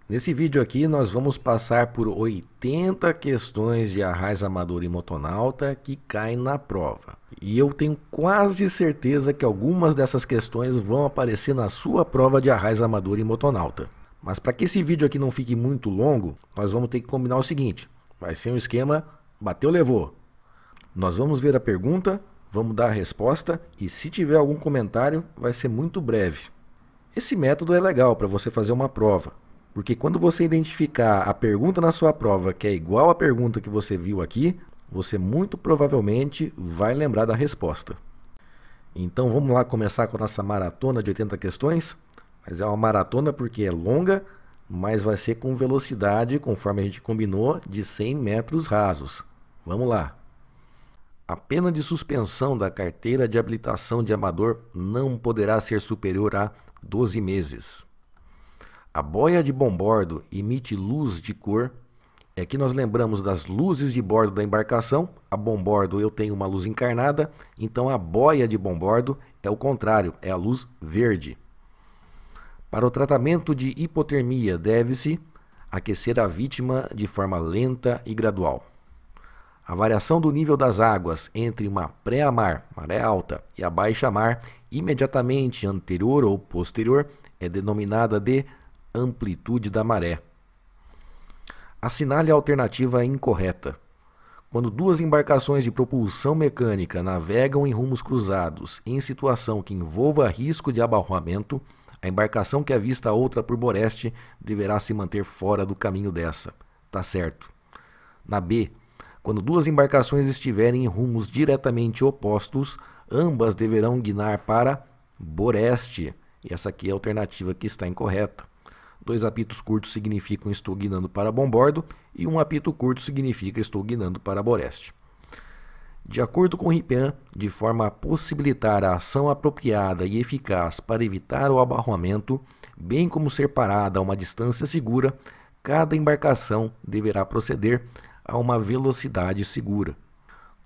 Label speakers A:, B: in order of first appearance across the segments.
A: Nesse vídeo aqui nós vamos passar por 80 questões de arraiz amador e motonauta que caem na prova. E eu tenho quase certeza que algumas dessas questões vão aparecer na sua prova de arraiz amador e motonauta. Mas para que esse vídeo aqui não fique muito longo, nós vamos ter que combinar o seguinte. Vai ser um esquema bateu, levou. Nós vamos ver a pergunta, vamos dar a resposta e se tiver algum comentário vai ser muito breve. Esse método é legal para você fazer uma prova. Porque quando você identificar a pergunta na sua prova que é igual à pergunta que você viu aqui, você muito provavelmente vai lembrar da resposta. Então vamos lá começar com a nossa maratona de 80 questões. Mas é uma maratona porque é longa, mas vai ser com velocidade, conforme a gente combinou, de 100 metros rasos. Vamos lá. A pena de suspensão da carteira de habilitação de amador não poderá ser superior a 12 meses. A boia de bombordo emite luz de cor. Aqui nós lembramos das luzes de bordo da embarcação. A bombordo eu tenho uma luz encarnada, então a boia de bombordo é o contrário, é a luz verde. Para o tratamento de hipotermia deve-se aquecer a vítima de forma lenta e gradual. A variação do nível das águas entre uma pré-mar, maré alta, e a baixa-mar, imediatamente anterior ou posterior, é denominada de amplitude da maré. Assinale a alternativa incorreta. Quando duas embarcações de propulsão mecânica navegam em rumos cruzados em situação que envolva risco de abarroamento, a embarcação que avista a outra por boreste deverá se manter fora do caminho dessa. Tá certo. Na B, quando duas embarcações estiverem em rumos diretamente opostos, ambas deverão guinar para boreste. E essa aqui é a alternativa que está incorreta. 2 apitos curtos significam estou guinando para bombordo e um apito curto significa estou guinando para boreste. De acordo com o RIPEAN, de forma a possibilitar a ação apropriada e eficaz para evitar o abarroamento, bem como ser parada a uma distância segura, cada embarcação deverá proceder a uma velocidade segura.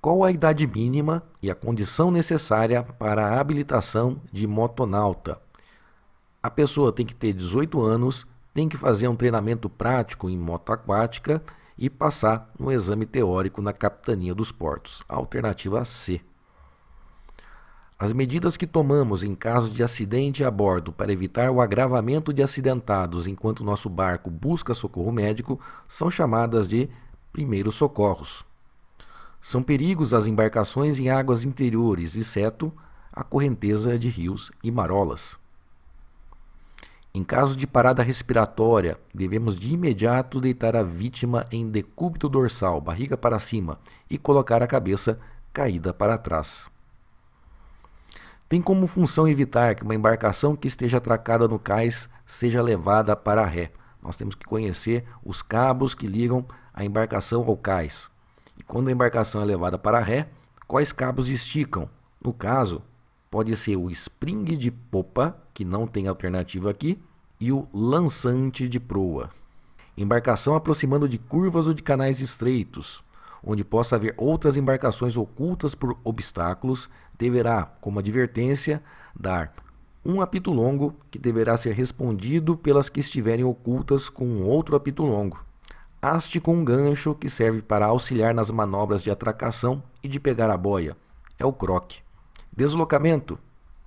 A: Qual a idade mínima e a condição necessária para a habilitação de motonauta? A pessoa tem que ter 18 anos, tem que fazer um treinamento prático em moto aquática e passar no exame teórico na capitania dos portos. Alternativa C. As medidas que tomamos em caso de acidente a bordo para evitar o agravamento de acidentados enquanto nosso barco busca socorro médico são chamadas de primeiros socorros. São perigos às embarcações em águas interiores, exceto a correnteza de rios e marolas. Em caso de parada respiratória, devemos de imediato deitar a vítima em decúbito dorsal, barriga para cima, e colocar a cabeça caída para trás. Tem como função evitar que uma embarcação que esteja atracada no cais seja levada para a ré. Nós temos que conhecer os cabos que ligam a embarcação ao cais. E quando a embarcação é levada para a ré, quais cabos esticam? No caso, pode ser o spring de popa, que não tem alternativa aqui, e o lançante de proa. Embarcação aproximando de curvas ou de canais estreitos, onde possa haver outras embarcações ocultas por obstáculos, deverá, como advertência, dar um apito longo que deverá ser respondido pelas que estiverem ocultas com outro apito longo. Haste com um gancho que serve para auxiliar nas manobras de atracação e de pegar a boia. É o croque. Deslocamento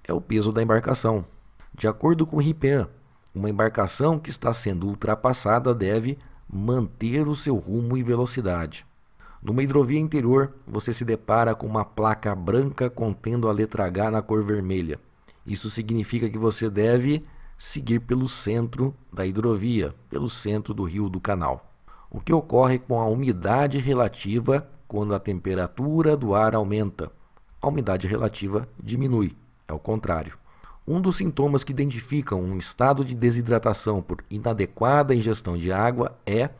A: é o peso da embarcação. De acordo com o RIPEAN, uma embarcação que está sendo ultrapassada deve manter o seu rumo e velocidade. Numa hidrovia interior, você se depara com uma placa branca contendo a letra H na cor vermelha. Isso significa que você deve seguir pelo centro da hidrovia, pelo centro do rio do canal. O que ocorre com a umidade relativa quando a temperatura do ar aumenta? A umidade relativa diminui, é o contrário. Um dos sintomas que identificam um estado de desidratação por inadequada ingestão de água é,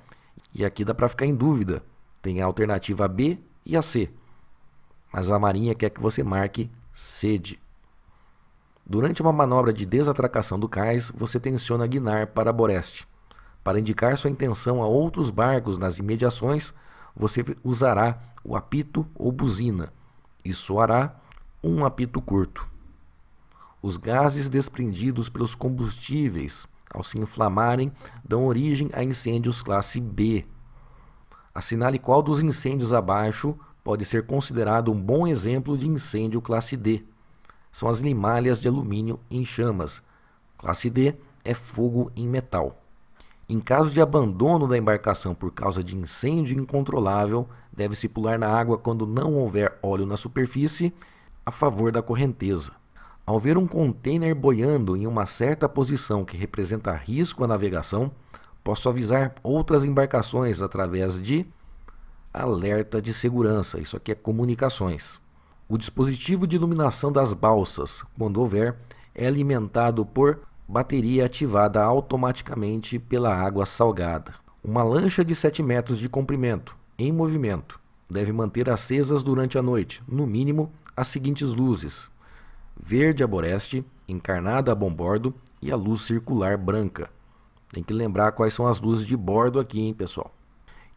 A: e aqui dá para ficar em dúvida, tem a alternativa B e a C, mas a Marinha quer que você marque sede. Durante uma manobra de desatracação do cais, você tenciona guinar para boreste. Para indicar sua intenção a outros barcos nas imediações, você usará o apito ou buzina e soará um apito curto. Os gases desprendidos pelos combustíveis ao se inflamarem, dão origem a incêndios classe B. Assinale qual dos incêndios abaixo pode ser considerado um bom exemplo de incêndio classe D. São as limalhas de alumínio em chamas. Classe D é fogo em metal. Em caso de abandono da embarcação por causa de incêndio incontrolável, deve-se pular na água quando não houver óleo na superfície, a favor da correnteza. Ao ver um container boiando em uma certa posição que representa risco à navegação, posso avisar outras embarcações através de alerta de segurança. Isso aqui é comunicações. O dispositivo de iluminação das balsas, quando houver, é alimentado por bateria ativada automaticamente pela água salgada. Uma lancha de 7 metros de comprimento, em movimento, deve manter acesas durante a noite, no mínimo, as seguintes luzes: verde a boreste, encarnada a bombordo e a luz circular branca. Tem que lembrar quais são as luzes de bordo aqui, hein, pessoal?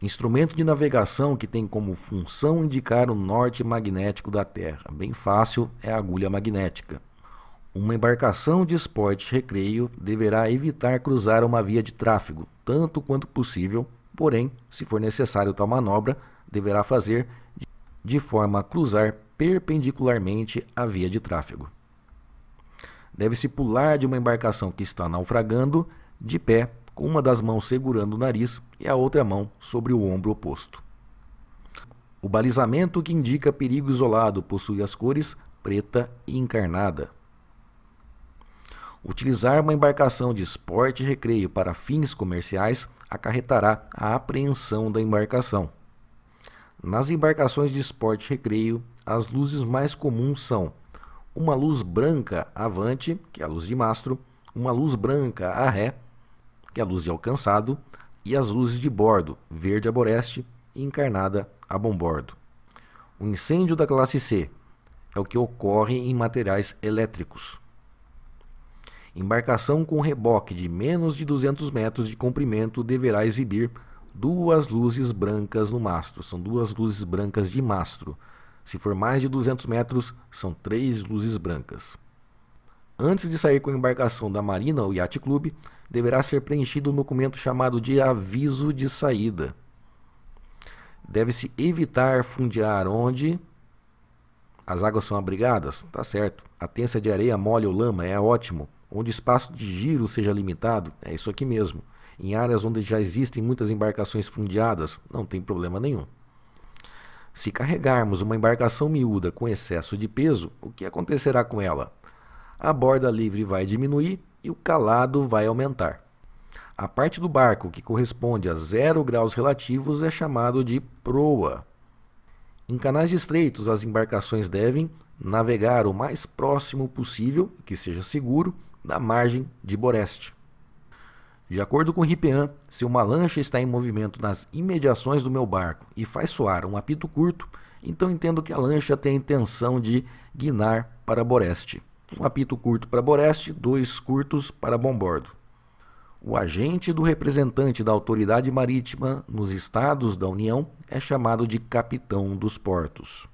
A: Instrumento de navegação que tem como função indicar o norte magnético da Terra. Bem fácil, é a agulha magnética. Uma embarcação de esporte recreio deverá evitar cruzar uma via de tráfego, tanto quanto possível, porém, se for necessário tal manobra, deverá fazer de forma a cruzar perpendicularmente à via de tráfego. Deve-se pular de uma embarcação que está naufragando, de pé, com uma das mãos segurando o nariz e a outra mão sobre o ombro oposto. O balizamento que indica perigo isolado possui as cores preta e encarnada. Utilizar uma embarcação de esporte e recreio para fins comerciais acarretará a apreensão da embarcação. Nas embarcações de esporte e recreio, as luzes mais comuns são uma luz branca avante, que é a luz de mastro, uma luz branca a ré, que é a luz de alcançado, e as luzes de bordo, verde a boreste e encarnada a bombordo. O incêndio da classe C é o que ocorre em materiais elétricos. Embarcação com reboque de menos de 200 metros de comprimento deverá exibir 2 luzes brancas no mastro. São 2 luzes brancas de mastro. Se for mais de 200 metros, são 3 luzes brancas. Antes de sair com a embarcação da Marina ou Yacht Club, deverá ser preenchido um documento chamado de aviso de saída. Deve-se evitar fundear onde as águas são abrigadas, tá certo. A tensa de areia mole ou lama é ótimo. Onde o espaço de giro seja limitado, é isso aqui mesmo. Em áreas onde já existem muitas embarcações fundeadas, não tem problema nenhum. Se carregarmos uma embarcação miúda com excesso de peso, o que acontecerá com ela? A borda livre vai diminuir e o calado vai aumentar. A parte do barco que corresponde a 0 graus relativos é chamado de proa. Em canais estreitos, as embarcações devem navegar o mais próximo possível, que seja seguro, da margem de boreste. De acordo com o RIPEAN, se uma lancha está em movimento nas imediações do meu barco e faz soar um apito curto, então entendo que a lancha tem a intenção de guinar para boreste. Um apito curto para boreste, 2 curtos para bombordo. O agente do representante da autoridade marítima nos estados da União é chamado de capitão dos portos.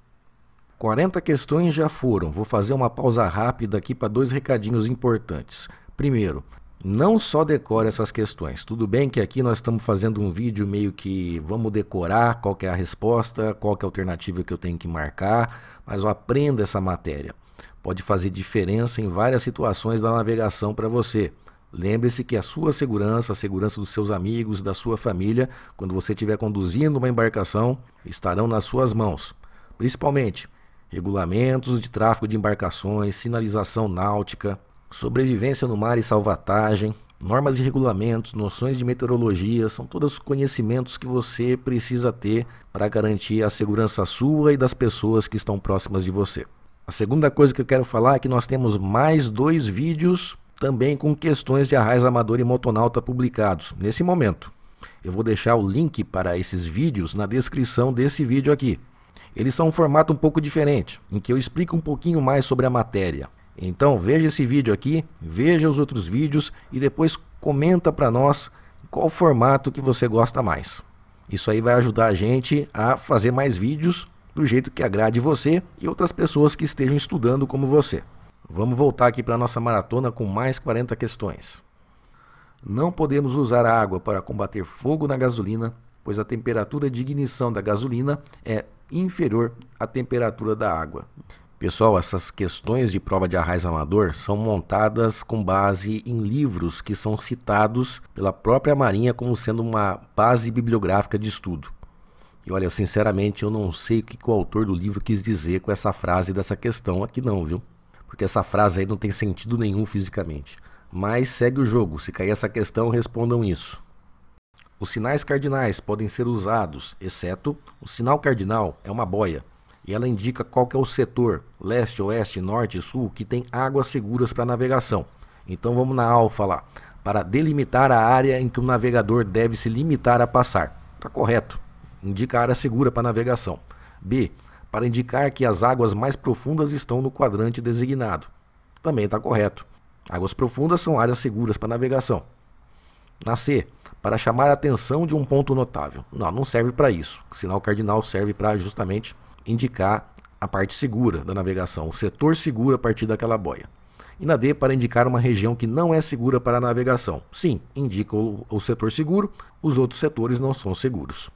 A: 40 questões já foram. Vou fazer uma pausa rápida aqui para 2 recadinhos importantes. Primeiro, não só decore essas questões. Tudo bem que aqui nós estamos fazendo um vídeo meio que vamos decorar qual que é a resposta, qual que é a alternativa que eu tenho que marcar, mas aprenda essa matéria. Pode fazer diferença em várias situações da navegação para você. Lembre-se que a sua segurança, a segurança dos seus amigos, da sua família, quando você estiver conduzindo uma embarcação, estarão nas suas mãos. Principalmente regulamentos de tráfego de embarcações, sinalização náutica, sobrevivência no mar e salvatagem, normas e regulamentos, noções de meteorologia, são todos conhecimentos que você precisa ter para garantir a segurança sua e das pessoas que estão próximas de você. A segunda coisa que eu quero falar é que nós temos mais 2 vídeos também com questões de arraias amador e motonauta publicados nesse momento. Eu vou deixar o link para esses vídeos na descrição desse vídeo aqui. Eles são um formato um pouco diferente, em que eu explico um pouquinho mais sobre a matéria. Então veja esse vídeo aqui, veja os outros vídeos e depois comenta para nós qual formato que você gosta mais. Isso aí vai ajudar a gente a fazer mais vídeos do jeito que agrade você e outras pessoas que estejam estudando como você. Vamos voltar aqui para a nossa maratona com mais 40 questões. Não podemos usar a água para combater fogo na gasolina, pois a temperatura de ignição da gasolina é inferior à temperatura da água. Pessoal, essas questões de prova de arraiz amador são montadas com base em livros que são citados pela própria Marinha como sendo uma base bibliográfica de estudo. E olha, sinceramente, eu não sei o que o autor do livro quis dizer com essa frase dessa questão aqui não, viu? Porque essa frase aí não tem sentido nenhum fisicamente. Mas segue o jogo, se cair essa questão, respondam isso. Os sinais cardinais podem ser usados, exceto o sinal cardinal é uma boia. E ela indica qual que é o setor, leste, oeste, norte e sul, que tem águas seguras para navegação. Então vamos na alfa lá, para delimitar a área em que o navegador deve se limitar a passar. Está correto, indica a área segura para navegação. B, para indicar que as águas mais profundas estão no quadrante designado. Também está correto. Águas profundas são áreas seguras para navegação. Na C, para chamar a atenção de um ponto notável. Não serve para isso. O sinal cardinal serve para justamente indicar a parte segura da navegação, o setor seguro a partir daquela boia. E na D, para indicar uma região que não é segura para a navegação. Sim, indica o setor seguro, os outros setores não são seguros.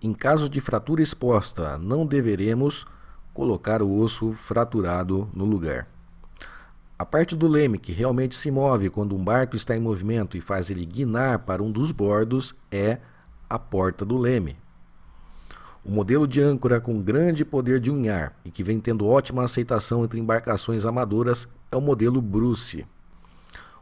A: Em caso de fratura exposta, não deveremos colocar o osso fraturado no lugar. A parte do leme que realmente se move quando um barco está em movimento e faz ele guinar para um dos bordos é a porta do leme. O modelo de âncora com grande poder de unhar e que vem tendo ótima aceitação entre embarcações amadoras é o modelo Bruce.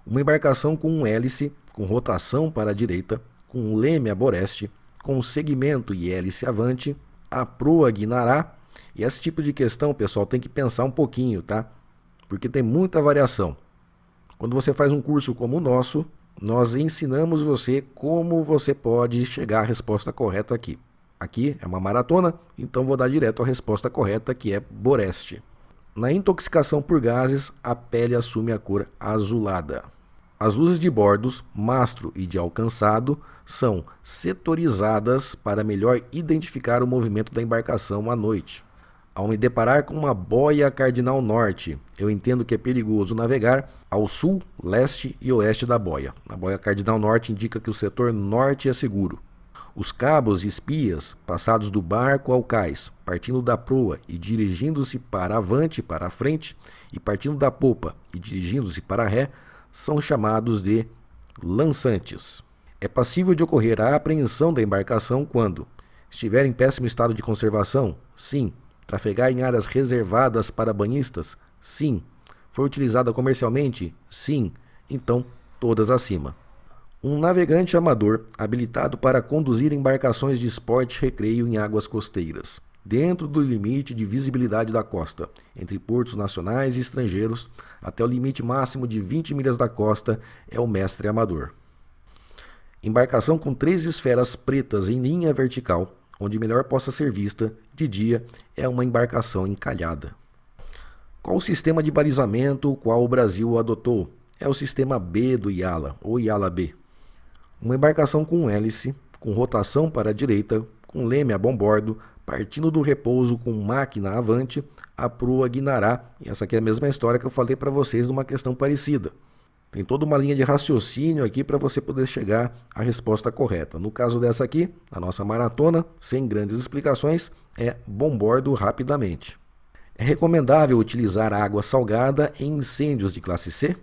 A: Uma embarcação com um hélice, com rotação para a direita, com um leme a boreste, com segmento e hélice avante, a proa guinará. E esse tipo de questão, pessoal, tem que pensar um pouquinho, tá? Porque tem muita variação. Quando você faz um curso como o nosso, nós ensinamos você como você pode chegar à resposta correta aqui. Aqui é uma maratona, então vou dar direto à resposta correta, que é boreste. Na intoxicação por gases, a pele assume a cor azulada. As luzes de bordos, mastro e de alcançado são setorizadas para melhor identificar o movimento da embarcação à noite. Ao me deparar com uma boia cardinal norte, eu entendo que é perigoso navegar ao sul, leste e oeste da boia. A boia cardinal norte indica que o setor norte é seguro. Os cabos e espias, passados do barco ao cais, partindo da proa e dirigindo-se para avante, para a frente, e partindo da popa e dirigindo-se para a ré, são chamados de lançantes. É passível de ocorrer a apreensão da embarcação quando estiver em péssimo estado de conservação? Sim. Trafegar em áreas reservadas para banhistas? Sim. Foi utilizada comercialmente? Sim. Então, todas acima. Um navegante amador habilitado para conduzir embarcações de esporte e recreio em águas costeiras, dentro do limite de visibilidade da costa, entre portos nacionais e estrangeiros, até o limite máximo de 20 milhas da costa, é o mestre amador. Embarcação com 3 esferas pretas em linha vertical, onde melhor possa ser vista de dia, é uma embarcação encalhada. Qual o sistema de balizamento qual o Brasil adotou? É o sistema B do IALA, ou IALA B. Uma embarcação com hélice, com rotação para a direita, com leme a bom bordo, partindo do repouso com máquina avante, a proa guinará. E essa aqui é a mesma história que eu falei para vocês numa questão parecida. Tem toda uma linha de raciocínio aqui para você poder chegar à resposta correta. No caso dessa aqui, a nossa maratona, sem grandes explicações, é bom bordo rapidamente. É recomendável utilizar água salgada em incêndios de classe C?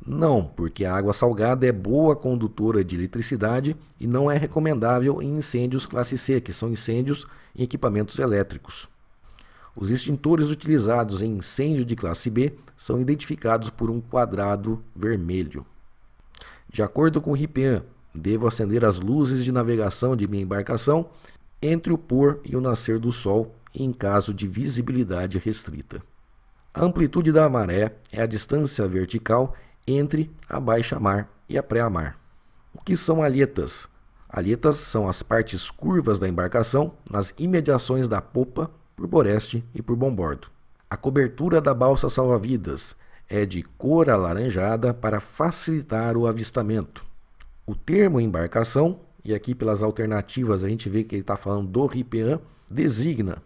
A: Não, porque a água salgada é boa condutora de eletricidade e não é recomendável em incêndios classe C, que são incêndios em equipamentos elétricos. Os extintores utilizados em incêndio de classe B são identificados por um quadrado vermelho. De acordo com o RIPEAN, devo acender as luzes de navegação de minha embarcação entre o pôr e o nascer do sol em caso de visibilidade restrita. A amplitude da maré é a distância vertical entre a baixa-mar e a pré-mar. O que são alhetas? Alhetas são as partes curvas da embarcação nas imediações da popa, por boreste e por bombordo. A cobertura da balsa salva-vidas é de cor alaranjada para facilitar o avistamento. O termo embarcação, e aqui pelas alternativas a gente vê que ele está falando do RIPEAN, designa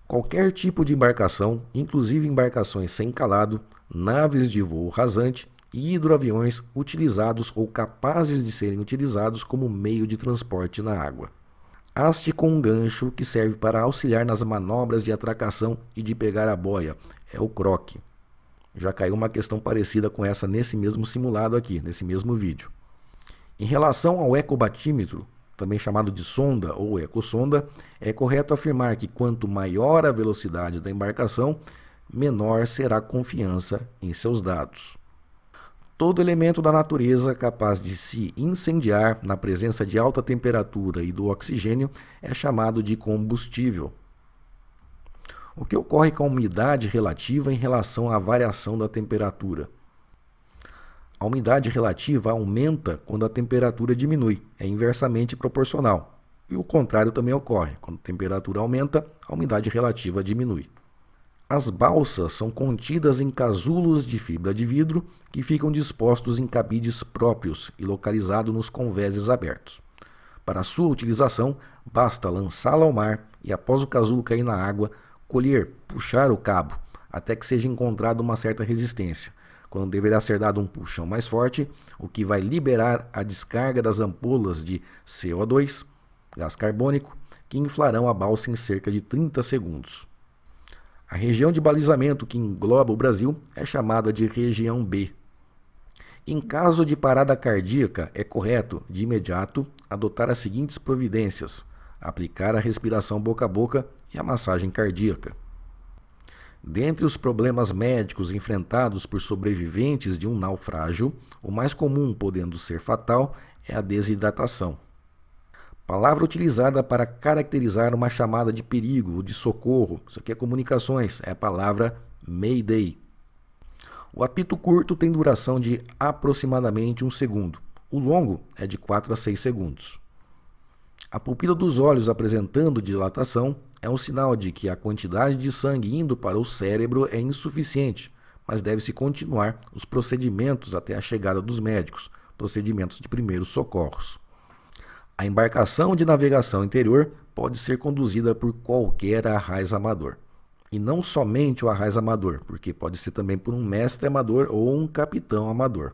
A: qualquer tipo de embarcação, inclusive embarcações sem calado, naves de voo rasante e hidroaviões utilizados ou capazes de serem utilizados como meio de transporte na água. Haste com um gancho que serve para auxiliar nas manobras de atracação e de pegar a boia, é o croque. Já caiu uma questão parecida com essa nesse mesmo simulado aqui, nesse mesmo vídeo. Em relação ao ecobatímetro, também chamado de sonda ou ecossonda, é correto afirmar que quanto maior a velocidade da embarcação, menor será a confiança em seus dados. Todo elemento da natureza capaz de se incendiar na presença de alta temperatura e do oxigênio é chamado de combustível. O que ocorre com a umidade relativa em relação à variação da temperatura? A umidade relativa aumenta quando a temperatura diminui, é inversamente proporcional. E o contrário também ocorre, quando a temperatura aumenta, a umidade relativa diminui. As balsas são contidas em casulos de fibra de vidro que ficam dispostos em cabides próprios e localizados nos convéses abertos. Para sua utilização, basta lançá-la ao mar e, após o casulo cair na água, colher, puxar o cabo, até que seja encontrada uma certa resistência, quando deverá ser dado um puxão mais forte, o que vai liberar a descarga das ampolas de CO2, gás carbônico, que inflarão a balsa em cerca de 30 segundos. A região de balizamento que engloba o Brasil é chamada de região B. Em caso de parada cardíaca, é correto, de imediato, adotar as seguintes providências: aplicar a respiração boca a boca e a massagem cardíaca. Dentre os problemas médicos enfrentados por sobreviventes de um naufrágio, o mais comum, podendo ser fatal, é a desidratação. Palavra utilizada para caracterizar uma chamada de perigo ou de socorro. Isso aqui é comunicações, é a palavra Mayday. O apito curto tem duração de aproximadamente 1 segundo. O longo é de 4 a 6 segundos. A pupila dos olhos apresentando dilatação é um sinal de que a quantidade de sangue indo para o cérebro é insuficiente, mas deve-se continuar os procedimentos até a chegada dos médicos, procedimentos de primeiros socorros. A embarcação de navegação interior pode ser conduzida por qualquer arraiz amador. E não somente o arraiz amador, porque pode ser também por um mestre amador ou um capitão amador.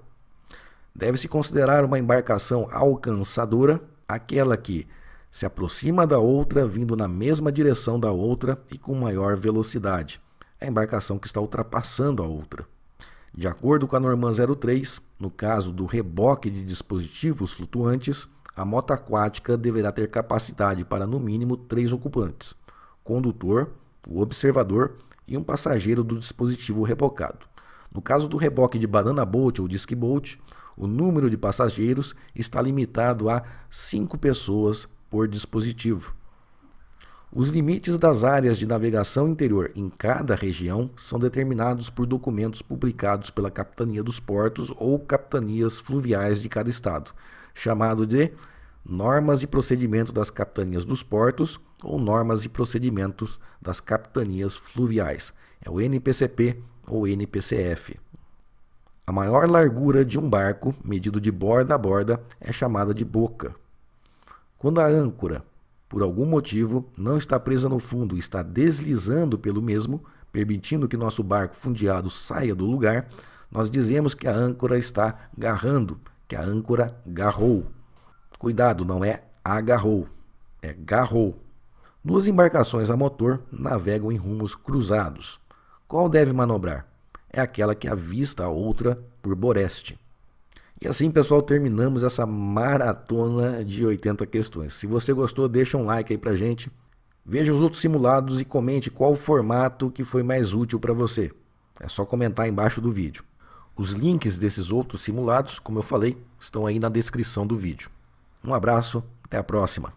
A: Deve-se considerar uma embarcação alcançadora aquela que se aproxima da outra vindo na mesma direção da outra e com maior velocidade. É a embarcação que está ultrapassando a outra. De acordo com a Norma 03, no caso do reboque de dispositivos flutuantes, a moto aquática deverá ter capacidade para no mínimo 3 ocupantes: condutor, o observador e um passageiro do dispositivo rebocado. No caso do reboque de banana boat ou disc boat, o número de passageiros está limitado a 5 pessoas por dispositivo. Os limites das áreas de navegação interior em cada região são determinados por documentos publicados pela Capitania dos Portos ou Capitanias Fluviais de cada estado, chamado de Normas e Procedimento das Capitanias dos Portos ou Normas e Procedimentos das Capitanias Fluviais, é o NPCP ou NPCF. A maior largura de um barco, medido de borda a borda, é chamada de boca. Quando a âncora, por algum motivo, não está presa no fundo e está deslizando pelo mesmo, permitindo que nosso barco fundeado saia do lugar, nós dizemos que a âncora está garrando, que a âncora garrou. Cuidado, não é agarrou, é garrou. 2 embarcações a motor navegam em rumos cruzados. Qual deve manobrar? É aquela que avista a outra por boreste. E assim, pessoal, terminamos essa maratona de 80 questões. Se você gostou, deixa um like aí pra gente. Veja os outros simulados e comente qual o formato que foi mais útil para você. É só comentar embaixo do vídeo. Os links desses outros simulados, como eu falei, estão aí na descrição do vídeo. Um abraço, até a próxima.